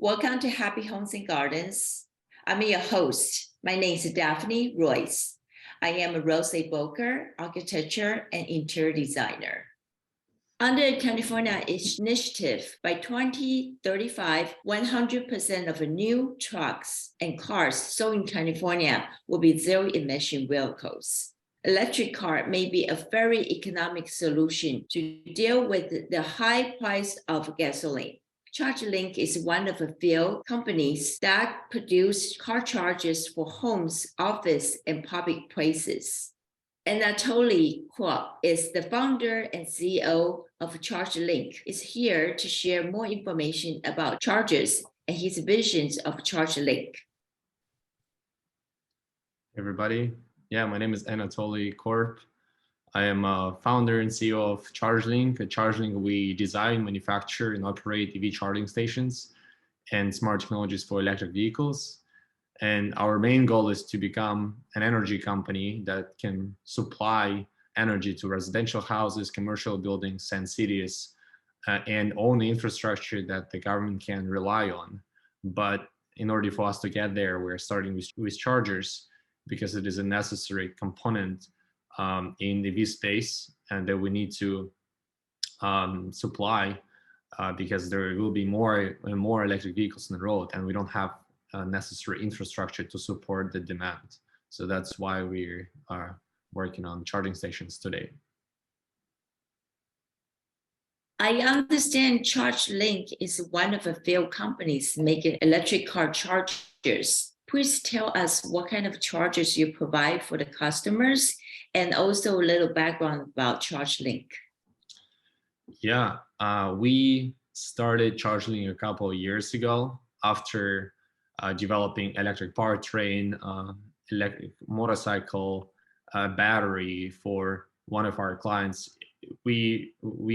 Welcome to Happy Homes and Gardens. I'm your host. My name is Daphne Royce. I am a real estate broker, architecture, and interior designer. Under the California initiative, by 2035, 100% of the new trucks and cars sold in California will be zero-emission vehicles. Electric car may be a very economic solution to deal with the high price of gasoline. ChargeLink is one of a few companies that produce car chargers for homes, office, and public places. Anatoly Corp is the founder and CEO of ChargeLink. Is here to share more information about chargers and his visions of ChargeLink. Hey everybody. My name is Anatoly Corp. I am a founder and CEO of ChargeLink. At ChargeLink, we design, manufacture, and operate EV charging stations and smart technologies for electric vehicles. And our main goal is to become an energy company that can supply energy to residential houses, commercial buildings, and cities, and own the infrastructure that the government can rely on. But in order for us to get there, we're starting with chargers because it is a necessary component in the EV space, and that we need to supply because there will be more and more electric vehicles on the road, and we don't have necessary infrastructure to support the demand. So that's why we are working on charging stations today. I understand ChargeLink is one of a few companies making electric car chargers. Please tell us what kind of chargers you provide for the customers, and also a little background about ChargeLink. We started ChargeLink a couple of years ago after developing electric powertrain, electric motorcycle battery for one of our clients. We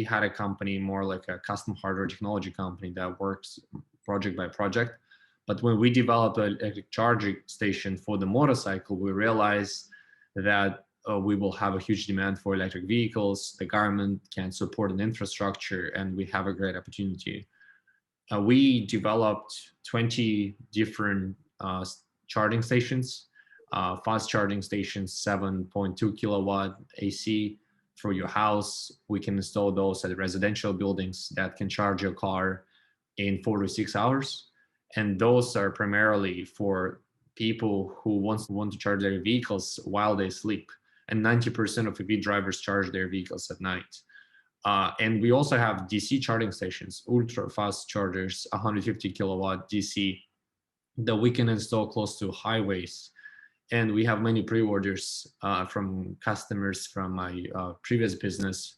had a company, more like a custom hardware technology company that works project by project. But when we developed an electric charging station for the motorcycle, we realized that we will have a huge demand for electric vehicles. The government can support an infrastructure, and we have a great opportunity. We developed 20 different charging stations, fast charging stations, 7.2 kilowatt AC for your house. We can install those at residential buildings that can charge your car in 4 to 6 hours. And those are primarily for people who want to charge their vehicles while they sleep. And 90% of EV drivers charge their vehicles at night. And we also have DC charging stations, ultra fast chargers, 150 kilowatt DC, that we can install close to highways. And we have many pre-orders from customers from my previous business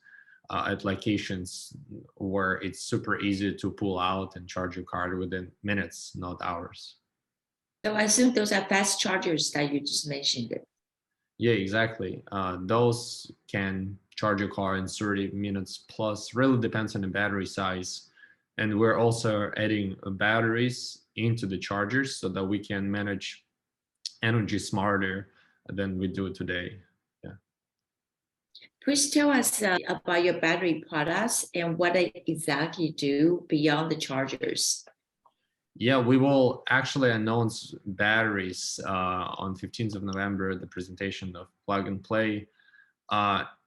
at locations where it's super easy to pull out and charge your car within minutes, not hours. So I assume those are fast chargers that you just mentioned. Yeah, exactly. Those can charge your car in 30 minutes plus. Really depends on the battery size. And we're also adding batteries into the chargers so that we can manage energy smarter than we do today. Please tell us about your battery products and what they exactly do beyond the chargers. We will actually announce batteries on 15th of November, the presentation of Plug and Play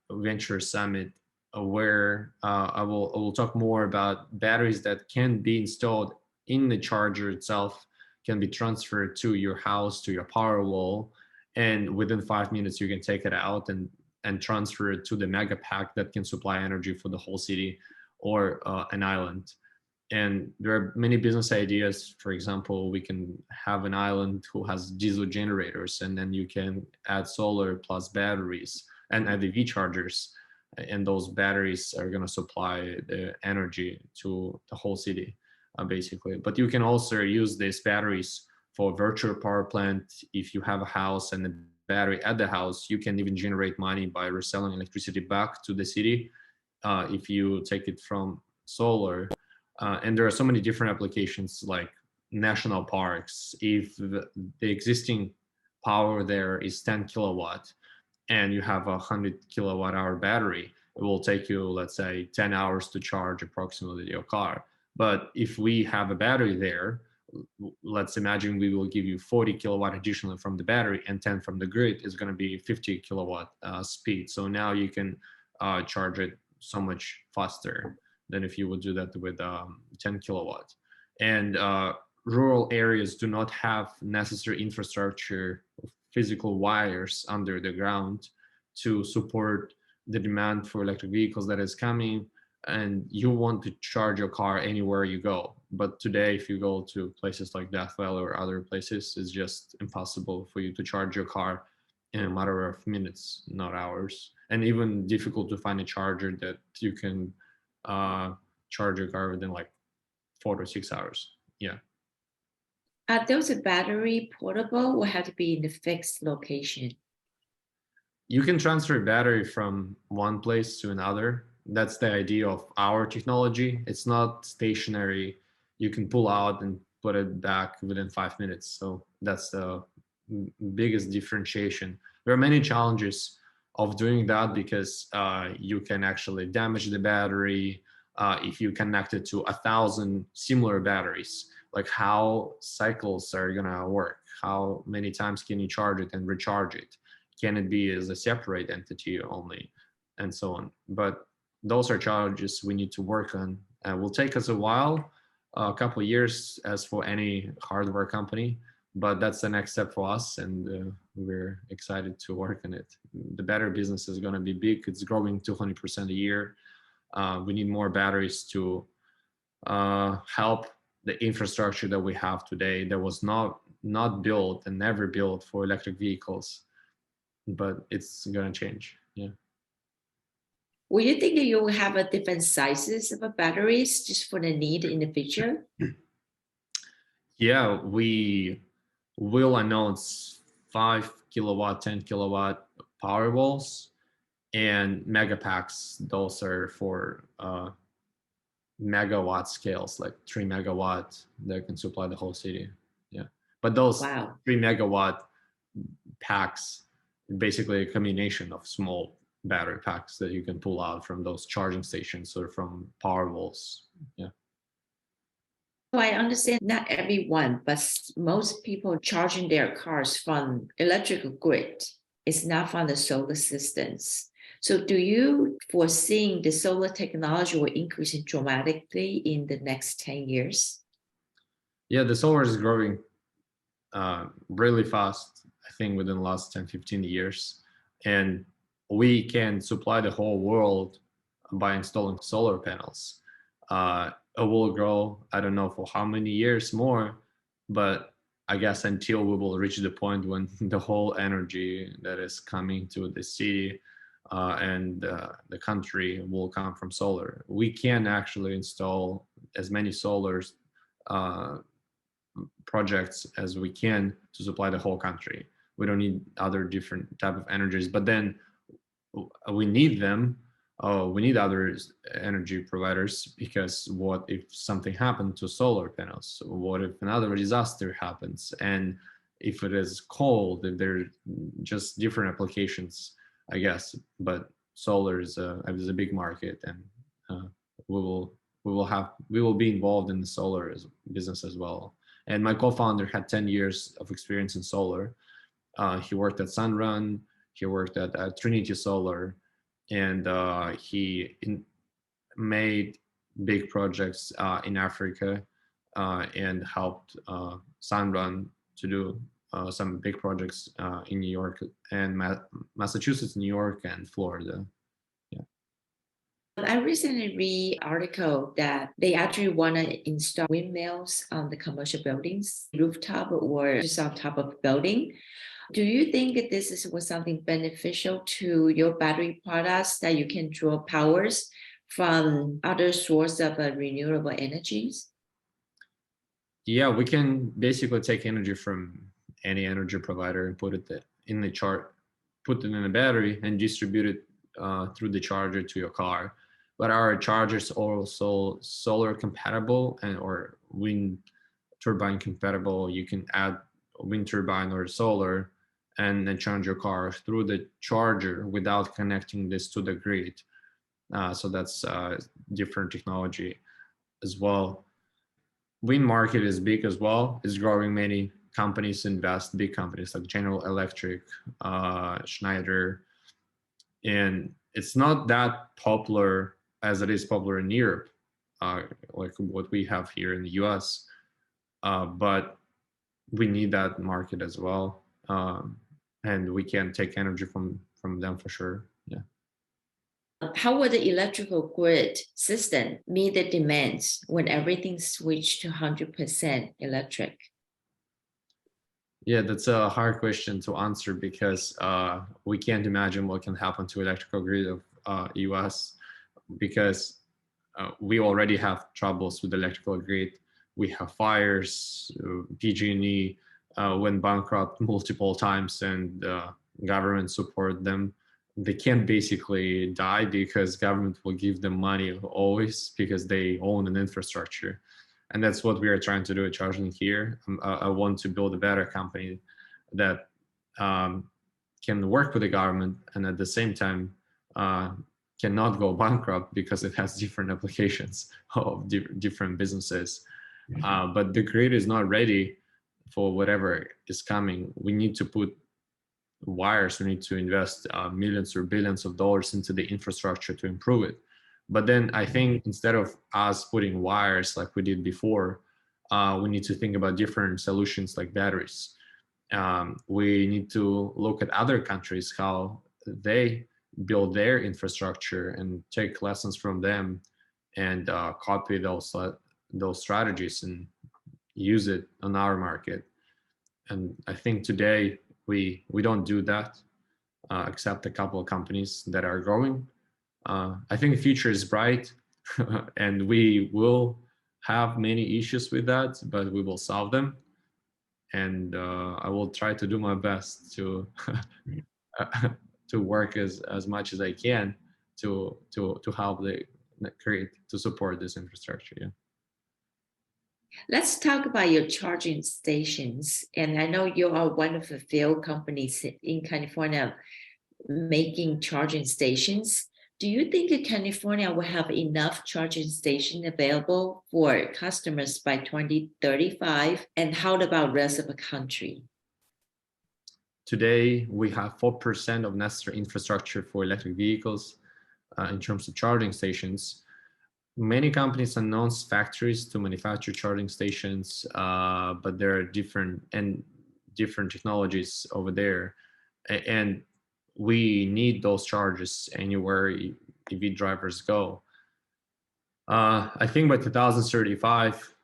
Venture Summit, where I will talk more about batteries that can be installed in the charger itself, can be transferred to your house, to your power wall, and within 5 minutes you can take it out and transfer it to the mega pack that can supply energy for the whole city or an island. And there are many business ideas. For example, we can have an island who has diesel generators, and then you can add solar plus batteries and add EV chargers, and those batteries are going to supply the energy to the whole city, basically. But you can also use these batteries for virtual power plant. If you have a house and the battery at the house, you can even generate money by reselling electricity back to the city if you take it from solar. And there are so many different applications, like national parks. If the existing power there is 10 kilowatt and you have a 100 kilowatt hour battery, it will take you, let's say, 10 hours to charge approximately your car. But if we have a battery there, let's imagine we will give you 40 kilowatt additionally from the battery and 10 from the grid, is going to be 50 kilowatt speed. So now you can charge it so much faster than if you would do that with 10 kilowatt. And rural areas do not have necessary infrastructure, physical wires under the ground to support the demand for electric vehicles that is coming, and you want to charge your car anywhere you go. But today, if you go to places like Death Valley or other places, it's just impossible for you to charge your car in a matter of minutes, not hours, and even difficult to find a charger that you can charge your car within like 4 to 6 hours. Yeah. Are those battery portable or have to be in a fixed location? You can transfer battery from one place to another. That's the idea of our technology. It's not stationary. You can pull out and put it back within 5 minutes. So that's the biggest differentiation. There are many challenges of doing that because you can actually damage the battery if you connect it to 1,000 similar batteries. Like how cycles are gonna work? How many times can you charge it and recharge it? Can it be as a separate entity only, and so on? But those are challenges we need to work on. It will take us a while, a couple of years, as for any hardware company, but that's the next step for us, and we're excited to work on it. The battery business is going to be big. It's growing 200% a year. We need more batteries to help the infrastructure that we have today that was not built and never built for electric vehicles. But it's gonna change. Yeah. Will you think that you will have a different sizes of batteries just for the need in the future? Yeah, we will announce 5 kilowatt, 10 kilowatt power walls and mega packs. Those are for megawatt scales, like 3 megawatt that can supply the whole city. Yeah, but those Wow. 3 megawatt packs, basically a combination of small battery packs that you can pull out from those charging stations or from power walls. Yeah. So I understand not everyone, but most people charging their cars from electrical grid. It's not from the solar systems. So do you foresee the solar technology will increase dramatically in the next 10 years? Yeah, the solar is growing really fast, I think within the last 10, 15 years. And we can supply the whole world by installing solar panels. It will grow, I don't know for how many years more, but I guess until we will reach the point when the whole energy that is coming to the city and the country will come from solar. We can actually install as many solars projects as we can to supply the whole country. We don't need other different type of energies, but then we need them. We need other energy providers, because what if something happened to solar panels? What if another disaster happens? And if it is cold, if there are just different applications, I guess. But solar is a big market, and we will be involved in the solar business as well. And my co-founder had 10 years of experience in solar. He worked at Sunrun, he worked at Trinity Solar, and he made big projects in Africa and helped Sunrun to do some big projects in New York and Massachusetts, New York, and Florida. I recently read an article that they actually want to install windmills on the commercial buildings, rooftop or just on top of building. Do you think that was something beneficial to your battery products, that you can draw powers from other sources of renewable energies? Yeah, we can basically take energy from any energy provider and put it in the chart, put it in a battery and distribute it through the charger to your car. But our chargers are also solar compatible and or wind turbine compatible. You can add a wind turbine or solar and then charge your car through the charger without connecting this to the grid. So that's different technology as well. wind market is big as well. It's growing. Many companies invest, big companies like General Electric, Schneider, and it's not that popular as it is popular in Europe, like what we have here in the US. But we need that market as well, and we can take energy from them for sure. Yeah. How will the electrical grid system meet the demands when everything switched to 100% electric? Yeah, that's a hard question to answer because we can't imagine what can happen to electrical grid of US because we already have troubles with electrical grid. We have fires, PG&E went bankrupt multiple times, and government support them. They can't basically die because government will give them money always because they own an infrastructure. And that's what we are trying to do at ChargeLink here. I want to build a better company that can work with the government and at the same time cannot go bankrupt because it has different applications of different businesses. But the grid is not ready for whatever is coming. We need to put wires, we need to invest millions or billions of dollars into the infrastructure to improve it. But then I think instead of us putting wires like we did before, we need to think about different solutions like batteries. We need to look at other countries, how they build their infrastructure and take lessons from them and copy those strategies and use it on our market. And I think today we don't do that, except a couple of companies that are growing. I think the future is bright and we will have many issues with that, but we will solve them. And I will try to do my best to to work as much as I can to help to support this infrastructure. Yeah. Let's talk about your charging stations. And I know you are one of the few companies in California making charging stations. Do you think California will have enough charging stations available for customers by 2035? And how about rest of the country? Today, we have 4% of necessary infrastructure for electric vehicles in terms of charging stations. Many companies announce factories to manufacture charging stations, but there are different technologies over there. And we need those charges anywhere EV drivers go. I think by 2035,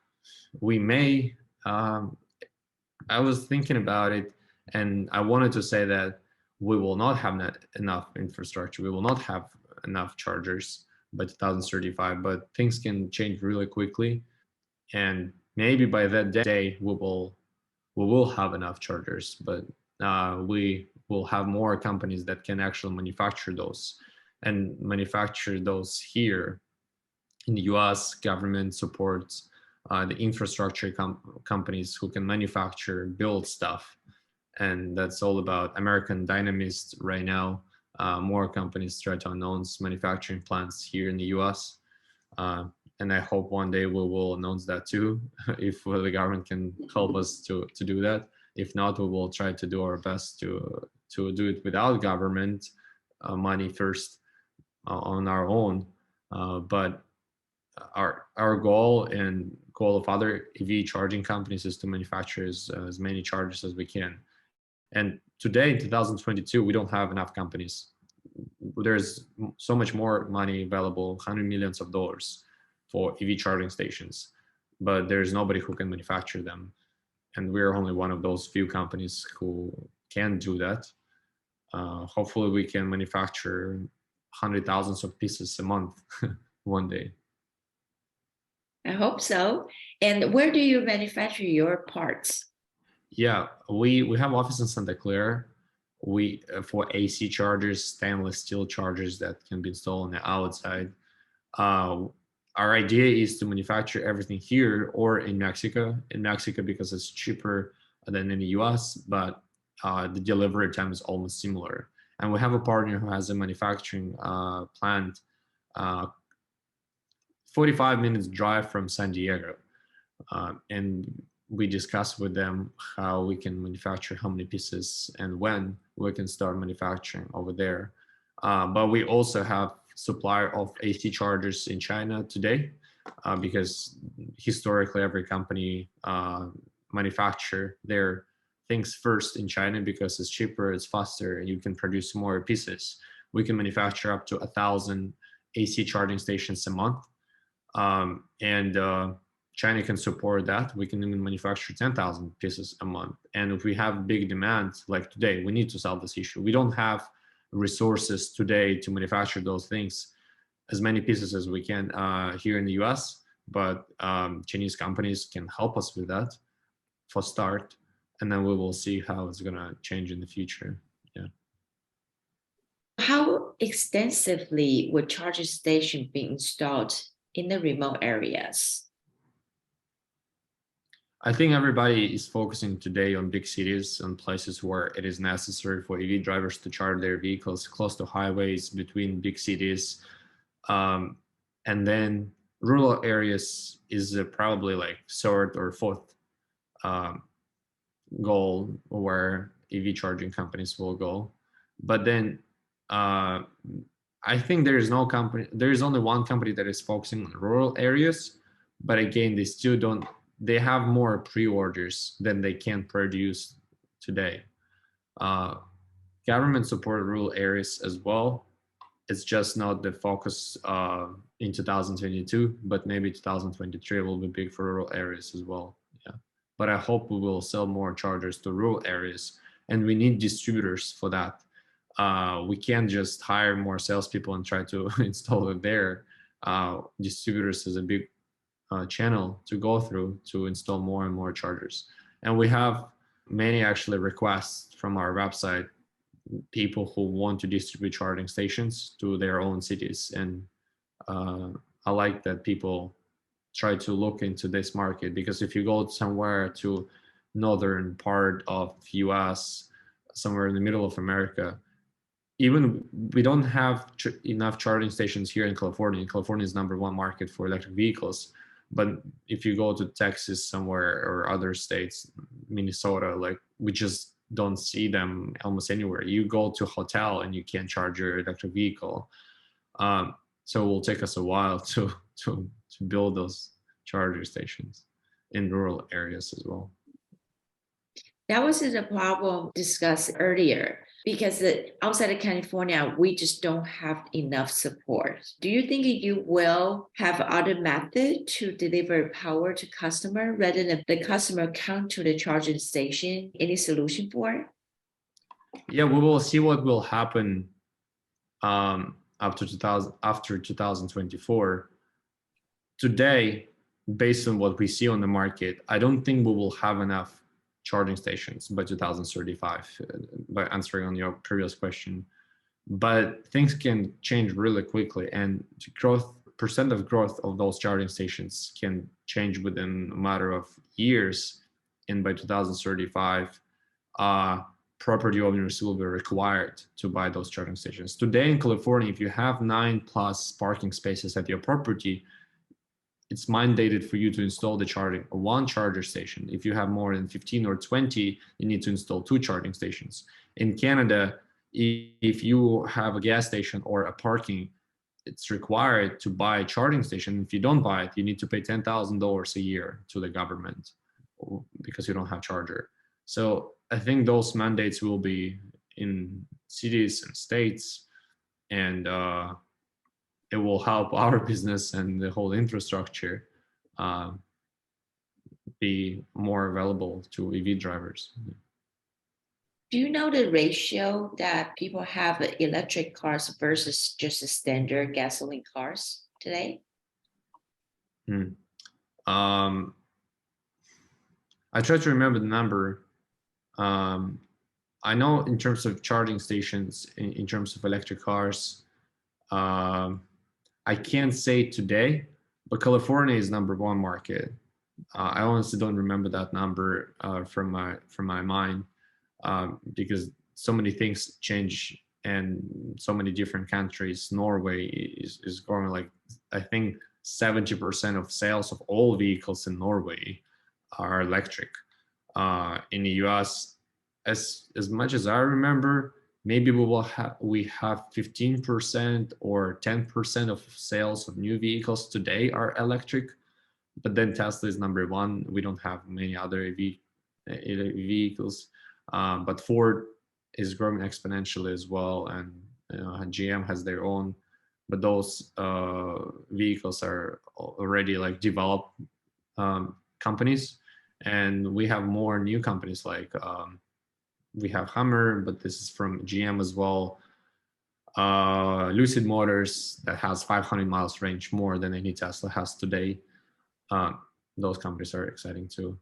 we may, I was thinking about it, and I wanted to say that we will not have enough infrastructure. We will not have enough chargers by 2035, but things can change really quickly. And maybe by that day, we will have enough chargers, but we will have more companies that can actually manufacture those and manufacture those here in the US. Government supports the infrastructure companies who can manufacture, build stuff. And that's all about American Dynamist right now. More companies try to announce manufacturing plants here in the US. And I hope one day we will announce that too, if the government can help us to do that. If not, we will try to do our best to do it without government money first on our own. But our goal and goal of other EV charging companies is to manufacture as many chargers as we can. And today, in 2022, we don't have enough companies. There's so much more money available, $100 million for EV charging stations, but there's nobody who can manufacture them. And we're only one of those few companies who can do that. Hopefully we can manufacture 100,000 of pieces a month one day. I hope so. And where do you manufacture your parts? Yeah, we have office in Santa Clara. We for AC chargers, stainless steel chargers that can be installed on the outside. Our idea is to manufacture everything here or in Mexico. In Mexico because it's cheaper than in the US, but the delivery time is almost similar. And we have a partner who has a manufacturing plant 45 minutes drive from San Diego. And we discuss with them how we can manufacture how many pieces and when we can start manufacturing over there. But we also have supplier of AC chargers in China today, because historically every company manufacture their things first in China because it's cheaper, it's faster, and you can produce more pieces. We can manufacture up to 1,000 AC charging stations a month. And China can support that. We can even manufacture 10,000 pieces a month. And if we have big demand, like today, we need to solve this issue. We don't have resources today to manufacture those things, as many pieces as we can here in the US, but Chinese companies can help us with that for start. And then we will see how it's gonna change in the future. Yeah. How extensively would charging station be installed in the remote areas? I think everybody is focusing today on big cities and places where it is necessary for EV drivers to charge their vehicles close to highways between big cities. And then rural areas is probably like third or fourth goal where EV charging companies will go. But then I think there is only one company that is focusing on rural areas. But again, they have more pre-orders than they can produce today. Government support rural areas as well. It's just not the focus in 2022, but maybe 2023 will be big for rural areas as well. Yeah. But I hope we will sell more chargers to rural areas, and we need distributors for that. We can't just hire more salespeople and try to install it there. Distributors is a big channel to go through to install more and more chargers. And we have many actually requests from our website, people who want to distribute charging stations to their own cities. And I like that people try to look into this market, because if you go somewhere to northern part of US, somewhere in the middle of America, even we don't have enough charging stations here in California. California is #1 market for electric vehicles. But if you go to Texas somewhere or other states, Minnesota, like we just don't see them almost anywhere. You go to a hotel and you can't charge your electric vehicle. So it will take us a while to build those charger stations in rural areas as well. That was the problem discussed earlier, because outside of California, we just don't have enough support. Do you think you will have other method to deliver power to customer rather than the customer come to the charging station? Any solution for it? Yeah, we will see what will happen after 2024. Today, based on what we see on the market, I don't think we will have enough charging stations by 2035, by answering on your previous question. But things can change really quickly, and percent of growth of those charging stations can change within a matter of years. And by 2035, property owners will be required to buy those charging stations. Today in California, if you have 9+ parking spaces at your property, it's mandated for you to install one charger station. If you have more than 15 or 20, you need to install 2 charging stations. In Canada, if you have a gas station or a parking, it's required to buy a charging station. If you don't buy it, you need to pay $10,000 a year to the government because you don't have charger. So I think those mandates will be in cities and states, and it will help our business and the whole infrastructure be more available to EV drivers. Do you know the ratio that people have electric cars versus just the standard gasoline cars today? I try to remember the number. I know in terms of charging stations, in terms of electric cars, I can't say today, but California is #1 market. I honestly don't remember that number from my mind, because so many things change and so many different countries. Norway is growing like, I think 70% of sales of all vehicles in Norway are electric. In the US, as much as I remember, maybe we have 15% or 10% of sales of new vehicles today are electric, but then Tesla is number one. We don't have many other vehicles, but Ford is growing exponentially as well, and GM has their own, but those vehicles are already like developed companies, and we have more new companies like we have Hummer, but this is from GM as well. Lucid Motors that has 500 miles range, more than any Tesla has today. Those companies are exciting too.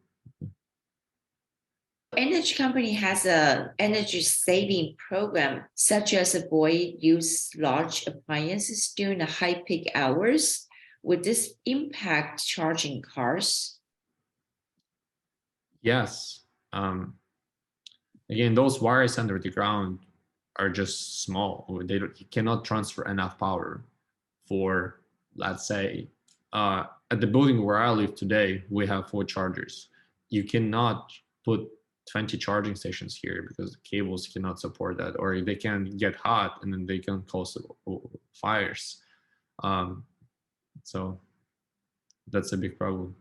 Energy company has a energy saving program, such as avoid use large appliances during the high peak hours. Would this impact charging cars? Yes. Again, those wires under the ground are just small. You cannot transfer enough power for, let's say, at the building where I live today, we have 4 chargers. You cannot put 20 charging stations here because the cables cannot support that, or they can get hot and then they can cause fires. So that's a big problem.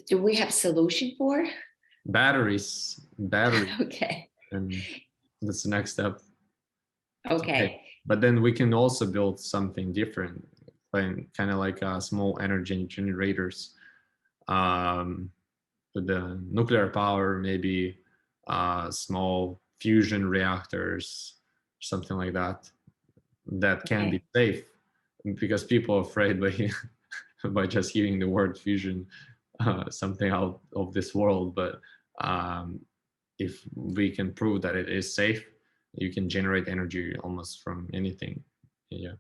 Do we have solution for? Batteries. Okay. And that's the next step. Okay. But then we can also build something different, kind of like small energy generators with the nuclear power, maybe small fusion reactors, something like that, that can be safe, because people are afraid by just hearing the word fusion, something out of this world. But if we can prove that it is safe, you can generate energy almost from anything. Yeah.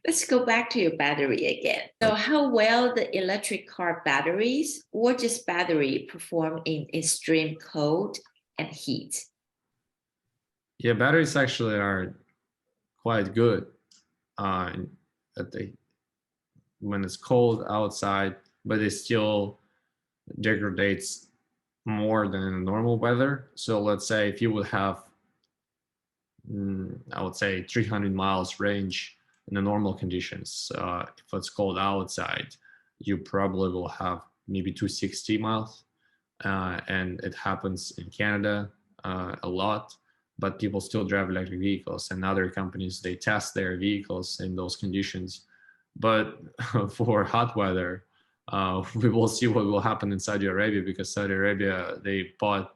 Let's go back to your battery again. So how well the electric car batteries or just battery perform in extreme cold and heat? Yeah, batteries actually are quite good when it's cold outside, but it still degrades more than in normal weather. So let's say if you would have, I would say 300 miles range in the normal conditions, if it's cold outside, you probably will have maybe 260 miles. And it happens in Canada a lot, but people still drive electric vehicles, and other companies, they test their vehicles in those conditions. But for hot weather, we will see what will happen in Saudi Arabia, because Saudi Arabia, they bought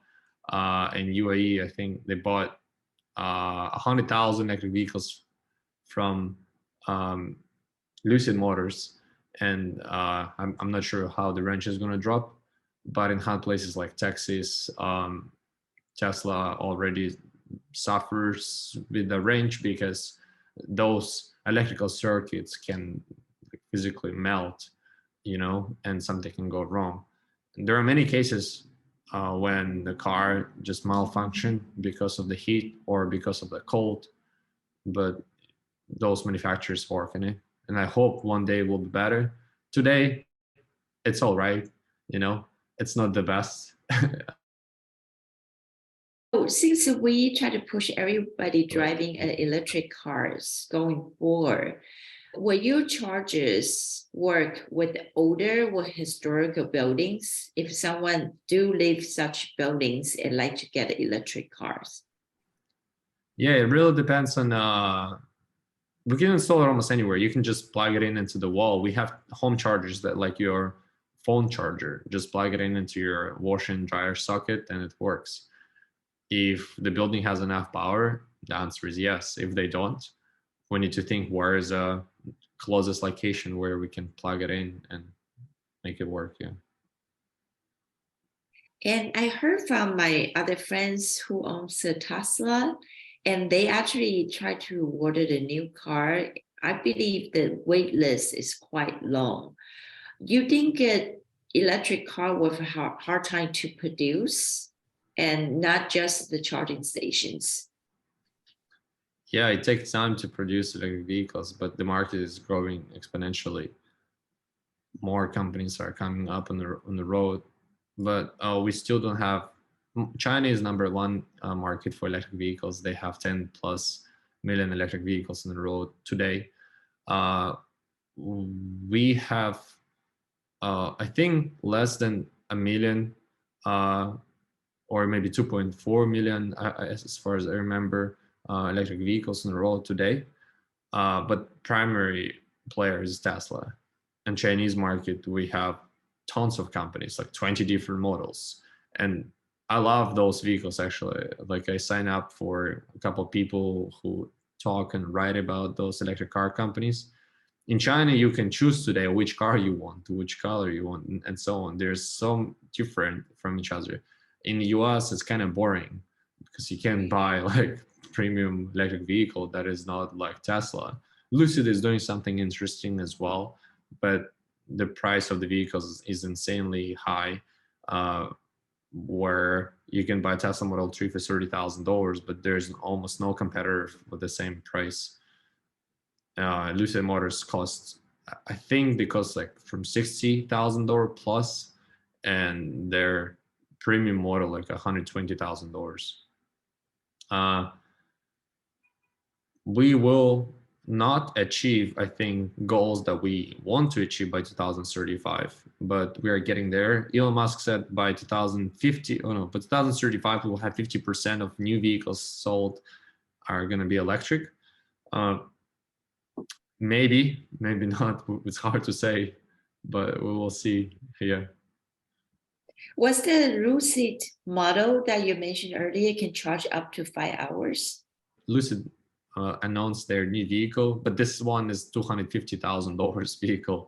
in UAE, I think they bought 100,000 electric vehicles from Lucid Motors, and I'm not sure how the range is going to drop, but in hot places like Texas, Tesla already suffers with the range, because those electrical circuits can physically melt, and something can go wrong. And there are many cases when the car just malfunctioned because of the heat or because of the cold, but those manufacturers work in it, and I hope one day will be better. Today, it's all right, it's not the best. Since we try to push everybody driving electric cars going forward, will your chargers work with older or historical buildings? If someone do live such buildings and like to get electric cars? Yeah, it really depends on, we can install it almost anywhere. You can just plug it into the wall. We have home chargers that like your phone charger, just plug it into your washer and dryer socket and it works. If the building has enough power, the answer is yes. If they don't, we need to think where is a closest location where we can plug it in and make it work. Yeah. And I heard from my other friends who owns a Tesla, and they actually try to order the new car. I believe the wait list is quite long. You think an electric car will have a hard time to produce, and not just the charging stations? Yeah, it takes time to produce electric vehicles, but the market is growing exponentially. More companies are coming up on the road, but we still don't have. China is number one market for electric vehicles. They have 10 plus million electric vehicles on the road today. Uh, we have, I think, less than a million, or maybe 2.4 million, as far as I remember, electric vehicles on the road today. But primary player is Tesla. And Chinese market, we have tons of companies, like 20 different models. And I love those vehicles actually. Like I sign up for a couple of people who talk and write about those electric car companies. In China, you can choose today which car you want, which color you want, and so on. There's so different from each other. In the US, it's kind of boring because you can't buy like premium electric vehicle that is not like Tesla. Lucid is doing something interesting as well, but the price of the vehicles is insanely high. Where you can buy Tesla Model 3 for $30,000, but there's almost no competitor with the same price. Lucid Motors costs, I think they cost like from $60,000 plus, and their premium model like $120,000. We will not achieve, I think, goals that we want to achieve by 2035, but we are getting there. Elon Musk said by 2050, oh no, but 2035 we will have 50% of new vehicles sold are going to be electric. Maybe not. It's hard to say, but we will see. Yeah. Was the Lucid model that you mentioned earlier can charge up to 5 hours? Lucid announced their new vehicle, but this one is $250,000 vehicle.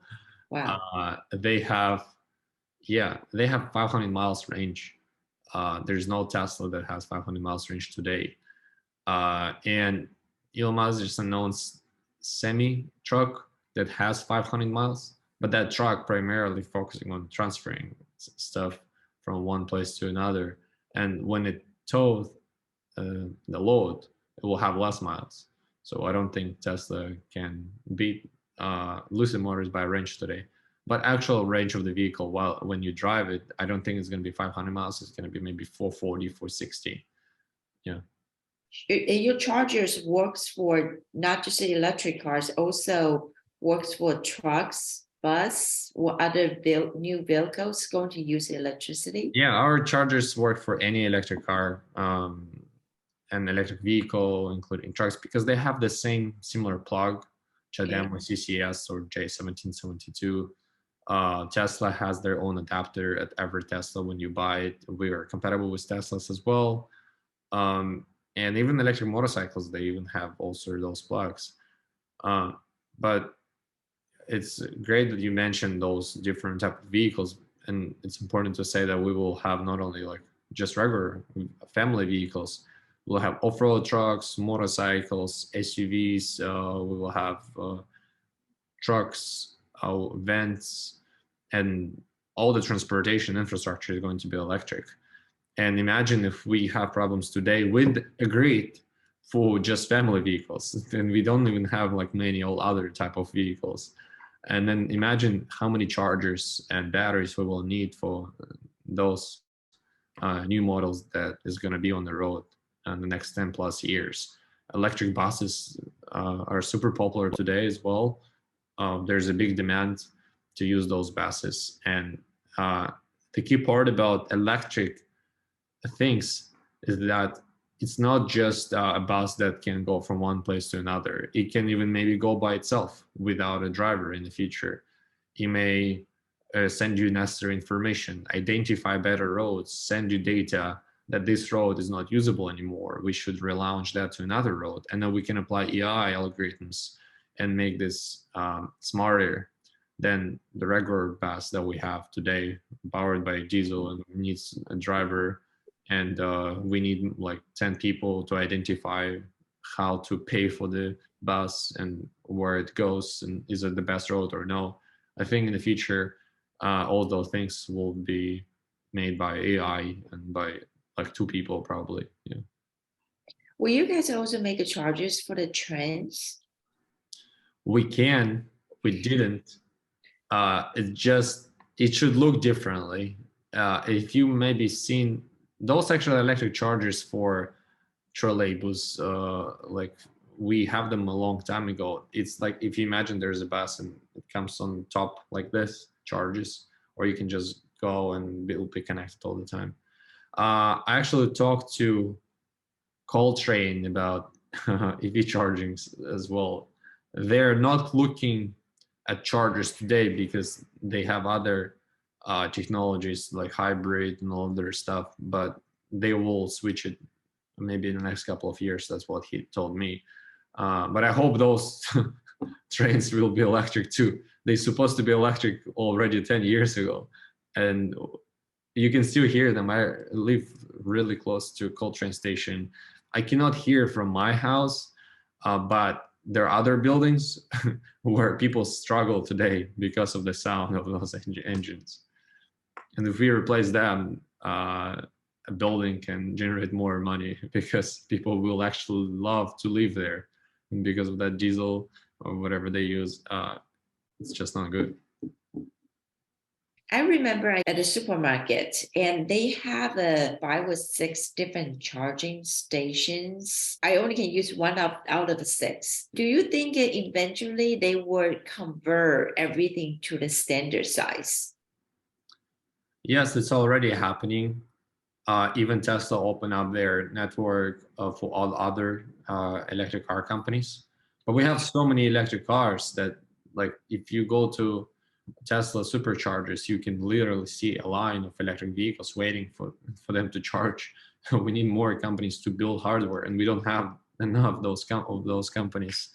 Wow. They have 500 miles range. There's no Tesla that has 500 miles range today. And Elon Musk just announced semi truck that has 500 miles, but that truck primarily focusing on transferring stuff from one place to another. And when it tows the load, it will have less miles. So I don't think Tesla can beat Lucid Motors by range today. But actual range of the vehicle, while when you drive it, I don't think it's going to be 500 miles. It's going to be maybe 440, 460. Yeah. Your chargers works for not just the electric cars, also works for trucks, bus, or other new vehicles going to use electricity? Yeah, our chargers work for any electric car and electric vehicle, including trucks, because they have the same similar plug, CHAdeMO CCS or J1772. Tesla has their own adapter at every Tesla when you buy it. We are compatible with Teslas as well. And even electric motorcycles, they even have also those plugs. But it's great that you mentioned those different type of vehicles, and it's important to say that we will have not only like just regular family vehicles, we'll have off-road trucks, motorcycles, SUVs, we will have trucks, vans, and all the transportation infrastructure is going to be electric. And imagine if we have problems today with a grid for just family vehicles, and we don't even have like many all other type of vehicles. And then imagine how many chargers and batteries we will need for those new models that is going to be on the road in the next 10 plus years. Electric buses are super popular today as well. There's a big demand to use those buses. And the key part about electric things is that it's not just a bus that can go from one place to another. It can even maybe go by itself without a driver in the future. It may send you necessary information, identify better roads, send you data that this road is not usable anymore. We should relaunch that to another road. And then we can apply AI algorithms and make this smarter than the regular bus that we have today, powered by diesel and needs a driver. And we need like 10 people to identify how to pay for the bus and where it goes and is it the best road or no. I think in the future, all those things will be made by AI and by like two people probably. Yeah. Will you guys also make chargers for the trains? We can, we didn't. It should look differently. If you maybe seen those actual electric chargers for trolleybus, like we have them a long time ago. It's like if you imagine there's a bus and it comes on top like this, charges, or you can just go and it'll be connected all the time. I actually talked to Coltrane about EV charging as well. They're not looking at chargers today because they have other technologies like hybrid and all their stuff, but they will switch it maybe in the next couple of years. That's what he told me. But I hope those trains will be electric too. They're supposed to be electric already 10 years ago. And you can still hear them. I live really close to Coltrane station. I cannot hear from my house, but there are other buildings where people struggle today because of the sound of those engines. And if we replace them, a building can generate more money because people will actually love to live there. And because of that diesel or whatever they use, it's just not good. I remember at the supermarket and they have 5 or 6 different charging stations. I only can use one out of the 6. Do you think eventually they would convert everything to the standard size? Yes, it's already happening. Even Tesla opened up their network for all other electric car companies. But we have so many electric cars that, like, if you go to Tesla superchargers, you can literally see a line of electric vehicles waiting for them to charge. We need more companies to build hardware, and we don't have enough of those companies.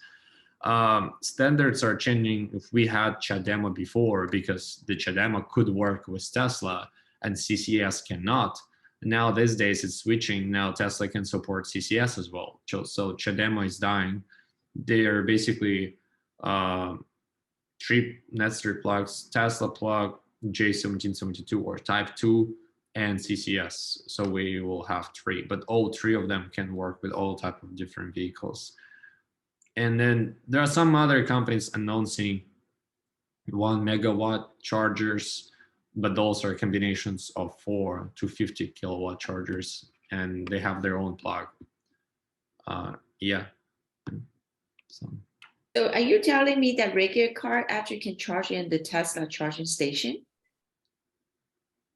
Standards are changing. If we had CHAdeMO before, because the CHAdeMO could work with Tesla and CCS cannot. Now these days it's switching. Now Tesla can support CCS as well. So CHAdeMO is dying. They are basically 3 necessary plugs: Tesla plug, J1772 or Type 2, and CCS. So we will have 3, but all 3 of them can work with all type of different vehicles. And then there are some other companies announcing 1 megawatt chargers, but those are combinations of 4 to 50 kilowatt chargers, and they have their own plug. Yeah. So are you telling me that regular car actually can charge in the Tesla charging station?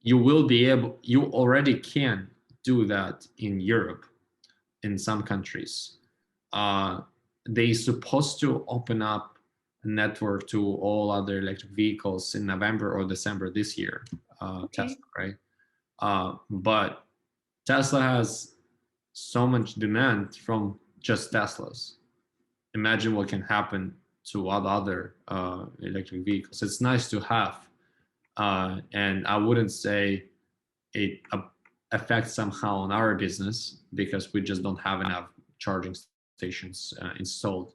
You will be able, you already can do that in Europe, in some countries. They're supposed to open up a network to all other electric vehicles in November or December this year, Okay. Tesla, right? But Tesla has so much demand from just Teslas. Imagine what can happen to all the other electric vehicles. It's nice to have, and I wouldn't say it affects somehow on our business because we just don't have enough charging stations installed.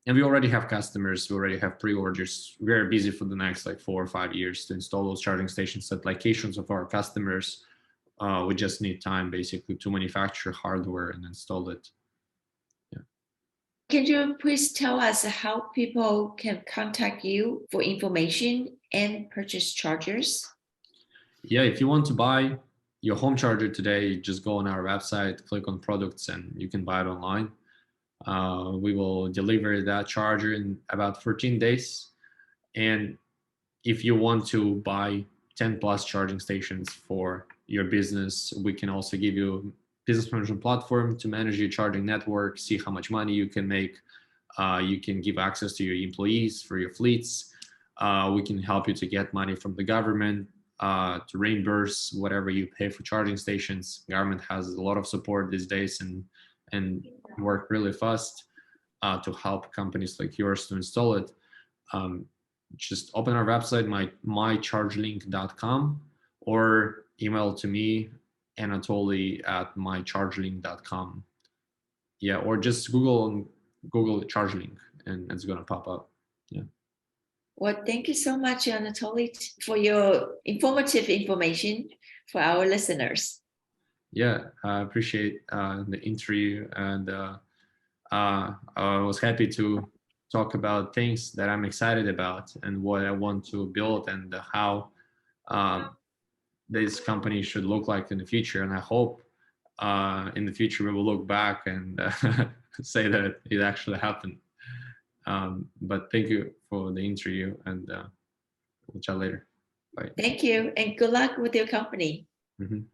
And we already have customers, we already have pre-orders. We're busy for the next like 4 or 5 years to install those charging stations at locations of our customers. We just need time basically to manufacture hardware and install it. Can you please tell us how people can contact you for information and purchase chargers? Yeah, if you want to buy your home charger today, just go on our website, click on products, and you can buy it online. We will deliver that charger in about 14 days. And if you want to buy 10 plus charging stations for your business, we can also give you business management platform to manage your charging network, see how much money you can make. You can give access to your employees for your fleets. We can help you to get money from the government to reimburse whatever you pay for charging stations. Government has a lot of support these days and work really fast to help companies like yours to install it. Just open our website, mychargelink.com, or email to me, Anatoly@mychargelink.com. Yeah, or just Google ChargeLink and it's gonna pop up. Yeah. Well, thank you so much, Anatoly, for your informative information for our listeners. Yeah, I appreciate the interview, and I was happy to talk about things that I'm excited about and what I want to build, and how um, this company should look like in the future. And I hope in the future we will look back and say that it actually happened. But thank you for the interview, and we'll chat later. Bye. Thank you, and good luck with your company. Mhm.